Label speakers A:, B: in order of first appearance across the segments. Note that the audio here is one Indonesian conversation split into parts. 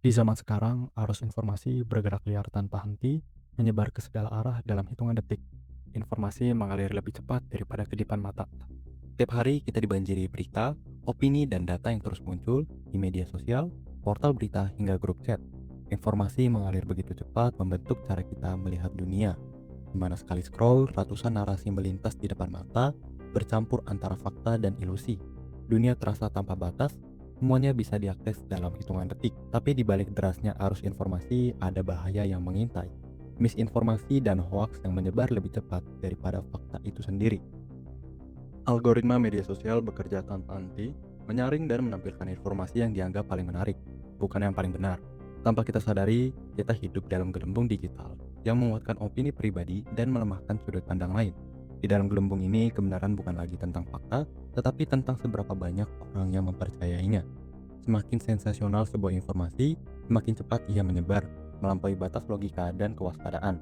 A: Di zaman sekarang, arus informasi bergerak liar tanpa henti, menyebar ke segala arah dalam hitungan detik. Informasi mengalir lebih cepat daripada kedipan mata.
B: Tiap hari kita dibanjiri berita, opini, dan data yang terus muncul di media sosial, portal berita, hingga grup chat. Informasi mengalir begitu cepat membentuk cara kita melihat dunia, di mana sekali scroll, ratusan narasi melintas di depan mata, bercampur antara fakta dan ilusi. Dunia terasa tanpa batas, semuanya bisa diakses dalam hitungan detik. Tapi di balik derasnya arus informasi, ada bahaya yang mengintai. Misinformasi dan hoaks yang menyebar lebih cepat daripada fakta itu sendiri.
A: Algoritma media sosial bekerja tanpa henti, menyaring dan menampilkan informasi yang dianggap paling menarik, bukan yang paling benar. Tanpa kita sadari, kita hidup dalam gelembung digital yang menguatkan opini pribadi dan melemahkan sudut pandang lain. Di dalam gelembung ini, kebenaran bukan lagi tentang fakta, tetapi tentang seberapa banyak orang yang mempercayainya. Semakin sensasional sebuah informasi, semakin cepat ia menyebar, melampaui batas logika dan kewaspadaan.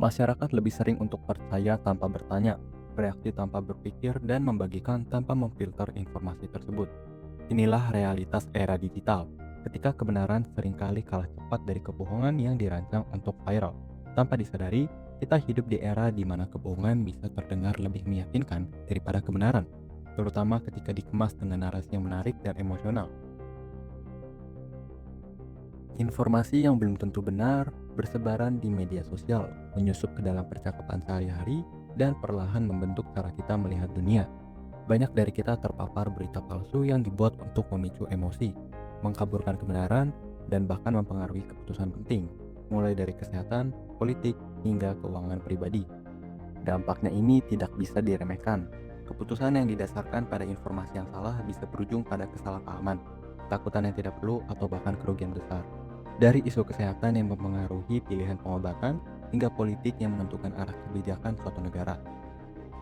A: Masyarakat lebih sering untuk percaya tanpa bertanya, bereaksi tanpa berpikir, dan membagikan tanpa memfilter informasi tersebut. Inilah realitas era digital, ketika kebenaran seringkali kalah cepat dari kebohongan yang dirancang untuk viral. Tanpa disadari, kita hidup di era di mana kebohongan bisa terdengar lebih meyakinkan daripada kebenaran, terutama ketika dikemas dengan narasi yang menarik dan emosional. Informasi yang belum tentu benar bersebaran di media sosial, menyusup ke dalam percakapan sehari-hari, dan perlahan membentuk cara kita melihat dunia. Banyak dari kita terpapar berita palsu yang dibuat untuk memicu emosi, mengkaburkan kebenaran, dan bahkan mempengaruhi keputusan penting, mulai dari kesehatan, politik, hingga keuangan pribadi. Dampaknya ini tidak bisa diremehkan. Keputusan yang didasarkan pada informasi yang salah bisa berujung pada kesalahpahaman, ketakutan yang tidak perlu, atau bahkan kerugian besar. Dari isu kesehatan yang mempengaruhi pilihan pengobatan, hingga politik yang menentukan arah kebijakan suatu negara.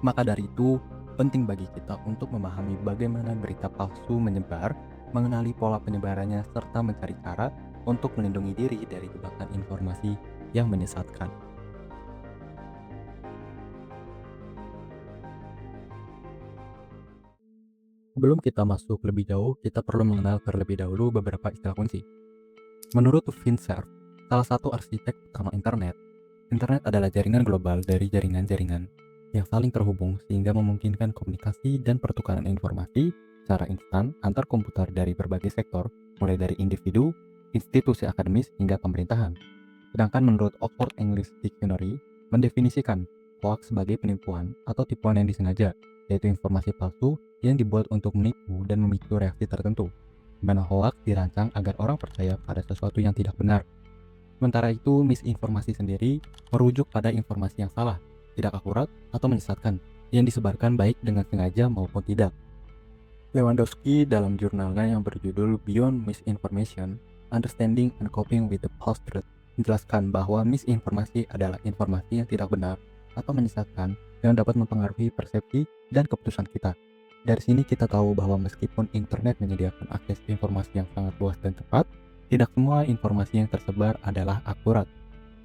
A: Maka dari itu, penting bagi kita untuk memahami bagaimana berita palsu menyebar, mengenali pola penyebarannya, serta mencari cara untuk melindungi diri dari jebakan informasi yang menyesatkan. Sebelum kita masuk lebih jauh, kita perlu mengenal terlebih dahulu beberapa istilah kunci. Menurut Vint Cerf, salah satu arsitek utama internet adalah jaringan global dari jaringan-jaringan yang saling terhubung sehingga memungkinkan komunikasi dan pertukaran informasi secara instan antar komputer dari berbagai sektor, mulai dari individu, institusi akademis, hingga pemerintahan. Sedangkan menurut Oxford English Dictionary, mendefinisikan hoax sebagai penipuan atau tipuan yang disengaja, yaitu informasi palsu yang dibuat untuk menipu dan memicu reaksi tertentu, di mana hoax dirancang agar orang percaya pada sesuatu yang tidak benar. Sementara itu, misinformasi sendiri merujuk pada informasi yang salah, tidak akurat, atau menyesatkan, yang disebarkan baik dengan sengaja maupun tidak. Lewandowski dalam jurnalnya yang berjudul Beyond Misinformation, Understanding and Coping with the Post-Truth menjelaskan bahwa misinformasi adalah informasi yang tidak benar atau menyesatkan yang dapat mempengaruhi persepsi dan keputusan kita. Dari sini kita tahu bahwa meskipun internet menyediakan akses informasi yang sangat luas dan cepat, tidak semua informasi yang tersebar adalah akurat.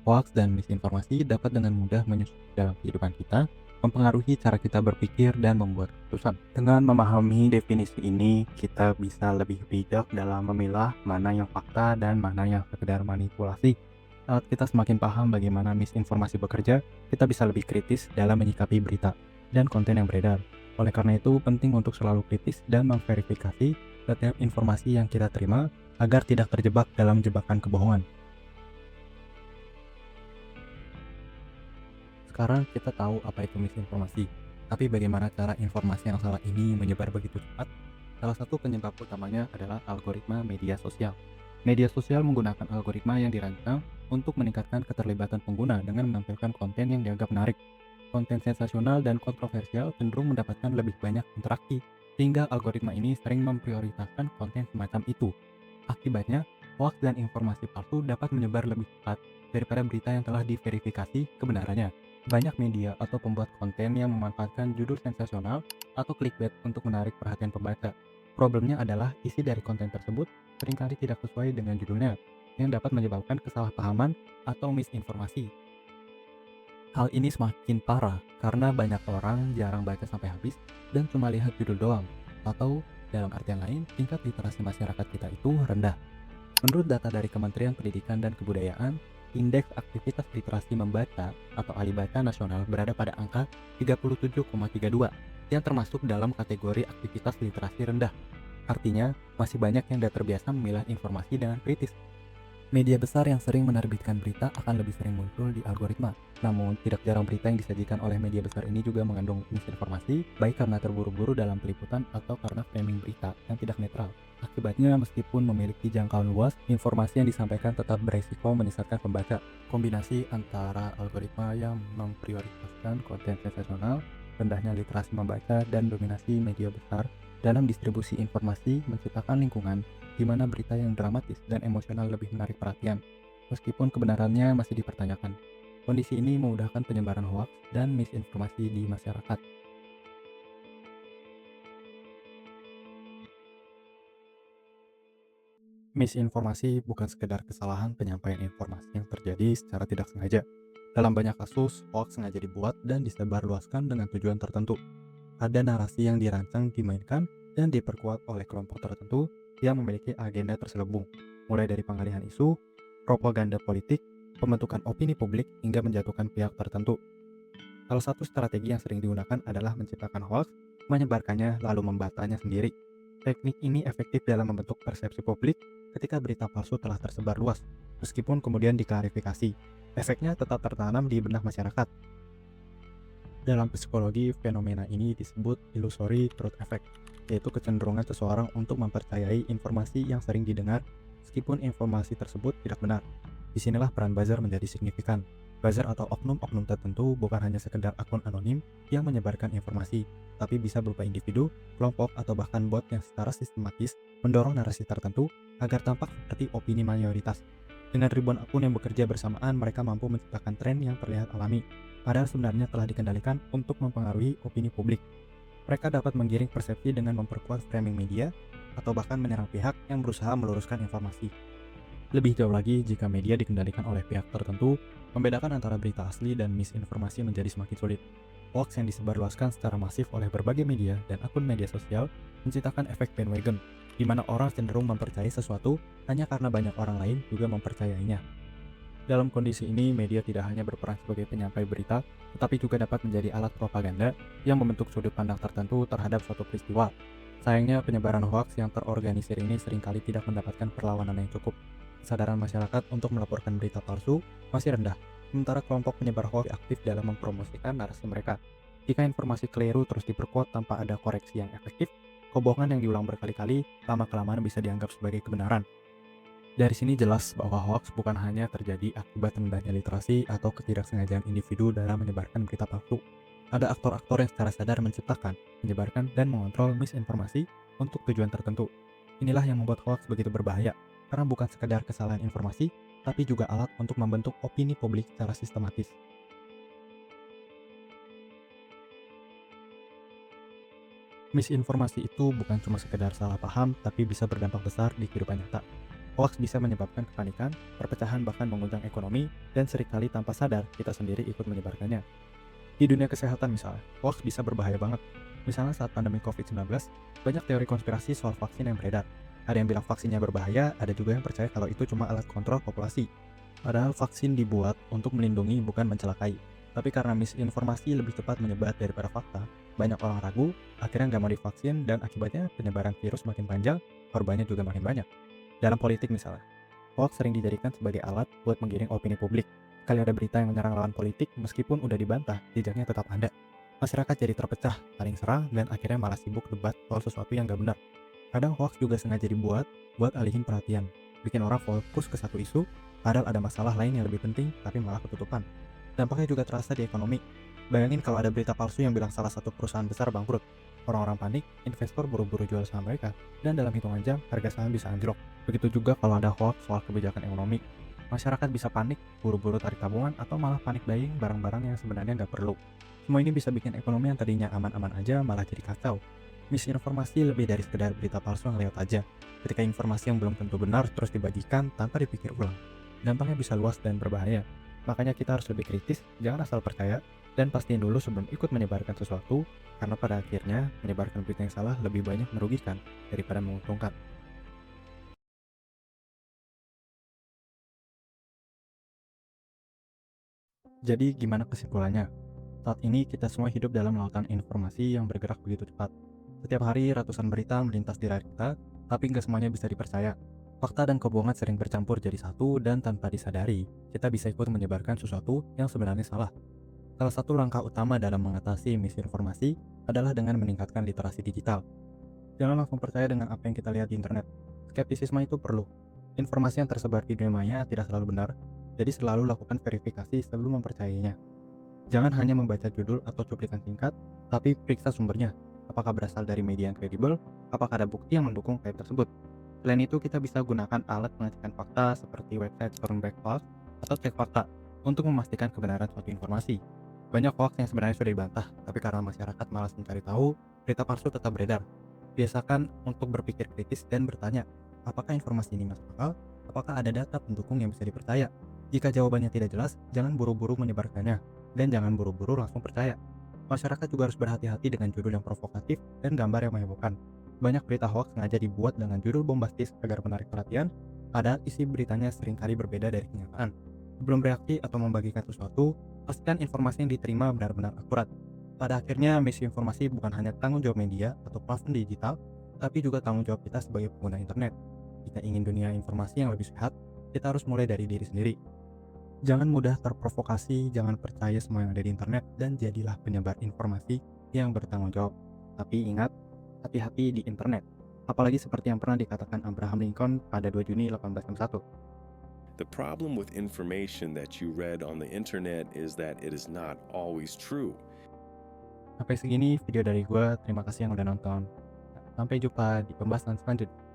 A: Hoax dan misinformasi dapat dengan mudah menyusup dalam kehidupan kita, mempengaruhi cara kita berpikir dan membuat keputusan. Dengan memahami definisi ini, kita bisa lebih bijak dalam memilah mana yang fakta dan mana yang sekedar manipulasi. Saat kita semakin paham bagaimana misinformasi bekerja, kita bisa lebih kritis dalam menyikapi berita dan konten yang beredar. Oleh karena itu, penting untuk selalu kritis dan memverifikasi setiap informasi yang kita terima agar tidak terjebak dalam jebakan kebohongan. Sekarang kita tahu apa itu misinformasi, tapi bagaimana cara informasi yang salah ini menyebar begitu cepat? Salah satu penyebab utamanya adalah algoritma media sosial. Media sosial menggunakan algoritma yang dirancang untuk meningkatkan keterlibatan pengguna dengan menampilkan konten yang dianggap menarik. Konten sensasional dan kontroversial cenderung mendapatkan lebih banyak interaksi, sehingga algoritma ini sering memprioritaskan konten semacam itu. Akibatnya, hoaks dan informasi palsu dapat menyebar lebih cepat daripada berita yang telah diverifikasi kebenarannya. Banyak media atau pembuat konten yang memanfaatkan judul sensasional atau clickbait untuk menarik perhatian pembaca. Problemnya adalah isi dari konten tersebut seringkali tidak sesuai dengan judulnya, yang dapat menyebabkan kesalahpahaman atau misinformasi. Hal ini semakin parah karena banyak orang jarang baca sampai habis dan cuma lihat judul doang, atau dalam artian lain, tingkat literasi masyarakat kita itu rendah. Menurut data dari Kementerian Pendidikan dan Kebudayaan, indeks aktivitas literasi membaca atau Alibaca nasional berada pada angka 37,32 yang termasuk dalam kategori aktivitas literasi rendah. Artinya, masih banyak yang tidak terbiasa memilah informasi dengan kritis. Media besar yang sering menerbitkan berita akan lebih sering muncul di algoritma. Namun, tidak jarang berita yang disajikan oleh media besar ini juga mengandung misinformasi, baik karena terburu-buru dalam peliputan atau karena framing berita yang tidak netral. Akibatnya, meskipun memiliki jangkauan luas, informasi yang disampaikan tetap beresiko menyesatkan pembaca. Kombinasi antara algoritma yang memprioritaskan konten sensasional, rendahnya literasi membaca, dan dominasi media besar dalam distribusi informasi menciptakan lingkungan di mana berita yang dramatis dan emosional lebih menarik perhatian, meskipun kebenarannya masih dipertanyakan. Kondisi ini memudahkan penyebaran hoaks dan misinformasi di masyarakat. Misinformasi bukan sekedar kesalahan penyampaian informasi yang terjadi secara tidak sengaja. Dalam banyak kasus, hoaks sengaja dibuat dan disebarluaskan dengan tujuan tertentu. Ada narasi yang dirancang, dimainkan, dan diperkuat oleh kelompok tertentu yang memiliki agenda terselubung, mulai dari pengalihan isu, propaganda politik, pembentukan opini publik, hingga menjatuhkan pihak tertentu. Salah satu strategi yang sering digunakan adalah menciptakan hoaks, menyebarkannya, lalu membatanya sendiri. Teknik ini efektif dalam membentuk persepsi publik ketika berita palsu telah tersebar luas, meskipun kemudian diklarifikasi. Efeknya tetap tertanam di benak masyarakat. Dalam psikologi, fenomena ini disebut illusory truth effect, yaitu kecenderungan seseorang untuk mempercayai informasi yang sering didengar meskipun informasi tersebut tidak benar. Disinilah peran buzzer menjadi signifikan. Buzzer atau oknum-oknum tertentu bukan hanya sekedar akun anonim yang menyebarkan informasi, tapi bisa berupa individu, kelompok, atau bahkan bot yang secara sistematis mendorong narasi tertentu agar tampak seperti opini mayoritas. Dengan ribuan akun yang bekerja bersamaan, mereka mampu menciptakan tren yang terlihat alami, padahal sebenarnya telah dikendalikan untuk mempengaruhi opini publik. Mereka dapat menggiring persepsi dengan memperkuat framing media, atau bahkan menyerang pihak yang berusaha meluruskan informasi. Lebih jauh lagi, jika media dikendalikan oleh pihak tertentu, membedakan antara berita asli dan misinformasi menjadi semakin sulit. Hoax yang disebarluaskan secara masif oleh berbagai media dan akun media sosial menciptakan efek bandwagon, di mana orang cenderung mempercayai sesuatu hanya karena banyak orang lain juga mempercayainya. Dalam kondisi ini, media tidak hanya berperan sebagai penyampai berita, tetapi juga dapat menjadi alat propaganda yang membentuk sudut pandang tertentu terhadap suatu peristiwa. Sayangnya, penyebaran hoaks yang terorganisir ini seringkali tidak mendapatkan perlawanan yang cukup. Kesadaran masyarakat untuk melaporkan berita palsu masih rendah, sementara kelompok penyebar hoaks aktif dalam mempromosikan narasi mereka. Jika informasi keliru terus diperkuat tanpa ada koreksi yang efektif, kebohongan yang diulang berkali-kali lama-kelamaan bisa dianggap sebagai kebenaran. Dari sini jelas bahwa hoaks bukan hanya terjadi akibat rendahnya literasi atau ketidaksengajaan individu dalam menyebarkan berita palsu. Ada aktor-aktor yang secara sadar menciptakan, menyebarkan, dan mengontrol misinformasi untuk tujuan tertentu. Inilah yang membuat hoaks begitu berbahaya, karena bukan sekadar kesalahan informasi, tapi juga alat untuk membentuk opini publik secara sistematis. Misinformasi itu bukan cuma sekedar salah paham, tapi bisa berdampak besar di kehidupan nyata. Hoaks bisa menyebabkan kepanikan, perpecahan, bahkan mengundang ekonomi, dan seringkali tanpa sadar kita sendiri ikut menyebarkannya. Di dunia kesehatan misalnya, hoaks bisa berbahaya banget. Misalnya saat pandemi COVID-19, banyak teori konspirasi soal vaksin yang beredar. Ada yang bilang vaksinnya berbahaya, ada juga yang percaya kalau itu cuma alat kontrol populasi. Padahal vaksin dibuat untuk melindungi, bukan mencelakai. Tapi karena misinformasi lebih cepat menyebar daripada fakta, banyak orang ragu, akhirnya nggak mau divaksin, dan akibatnya penyebaran virus makin panjang, korbannya juga makin banyak. Dalam politik misalnya, hoax sering dijadikan sebagai alat buat menggiring opini publik. Kali ada berita yang menyerang lawan politik, meskipun udah dibantah, jejaknya tetap ada. Masyarakat jadi terpecah, saling serang, dan akhirnya malah sibuk debat soal sesuatu yang gak benar. Kadang hoax juga sengaja dibuat buat alihin perhatian, bikin orang fokus ke satu isu, padahal ada masalah lain yang lebih penting, tapi malah ketutupan. Dampaknya juga terasa di ekonomi. Bayangin kalau ada berita palsu yang bilang salah satu perusahaan besar bangkrut. Orang-orang panik, investor buru-buru jual saham mereka, dan dalam hitungan jam, harga saham bisa anjlok. Begitu juga kalau ada hoax soal kebijakan ekonomi. Masyarakat bisa panik, buru-buru tarik tabungan, atau malah panik buying barang-barang yang sebenarnya nggak perlu. Semua ini bisa bikin ekonomi yang tadinya aman-aman aja malah jadi kacau. Misinformasi lebih dari sekedar berita palsu yang lewat aja. Ketika informasi yang belum tentu benar terus dibagikan tanpa dipikir ulang, dampaknya bisa luas dan berbahaya. Makanya kita harus lebih kritis, jangan asal percaya, dan pastiin dulu sebelum ikut menyebarkan sesuatu, karena pada akhirnya menyebarkan berita yang salah lebih banyak merugikan daripada menguntungkan. Jadi gimana kesimpulannya? Saat ini kita semua hidup dalam lautan informasi yang bergerak begitu cepat. Setiap hari ratusan berita melintas di layar kita, tapi nggak semuanya bisa dipercaya. Fakta dan kebohongan sering bercampur jadi satu dan tanpa disadari, kita bisa ikut menyebarkan sesuatu yang sebenarnya salah. Salah satu langkah utama dalam mengatasi misinformasi adalah dengan meningkatkan literasi digital. Jangan langsung percaya dengan apa yang kita lihat di internet. Skeptisisme itu perlu. Informasi yang tersebar di dunia maya tidak selalu benar, jadi selalu lakukan verifikasi sebelum mempercayainya. Jangan hanya membaca judul atau cuplikan singkat, tapi periksa sumbernya. Apakah berasal dari media yang kredibel? Apakah ada bukti yang mendukung klaim tersebut? Selain itu, kita bisa gunakan alat pengecekan fakta seperti website Stormback Fact atau Cek Fakta untuk memastikan kebenaran suatu informasi. Banyak hoax yang sebenarnya sudah dibantah, tapi karena masyarakat malas mencari tahu, berita palsu tetap beredar. Biasakan untuk berpikir kritis dan bertanya, apakah informasi ini masuk akal? Apakah ada data pendukung yang bisa dipercaya? Jika jawabannya tidak jelas, jangan buru-buru menyebarkannya, dan jangan buru-buru langsung percaya. Masyarakat juga harus berhati-hati dengan judul yang provokatif dan gambar yang menghebohkan. Banyak berita hoax sengaja dibuat dengan judul bombastis agar menarik perhatian, padahal isi beritanya seringkali berbeda dari kenyataan. Sebelum bereaksi atau membagikan sesuatu, pastikan informasi yang diterima benar-benar akurat. Pada akhirnya, misinformasi bukan hanya tanggung jawab media atau platform digital, tapi juga tanggung jawab kita sebagai pengguna internet. Jika ingin dunia informasi yang lebih sehat, kita harus mulai dari diri sendiri. Jangan mudah terprovokasi, jangan percaya semua yang ada di internet, dan jadilah penyebar informasi yang bertanggung jawab. Tapi ingat, hati-hati di internet. Apalagi seperti yang pernah dikatakan Abraham Lincoln pada 2 Juni 1861.
C: The problem with information that you read on the internet is that it is not always true.
A: Sampai segini video dari gue, terima kasih yang udah nonton. Sampai jumpa di pembahasan selanjutnya.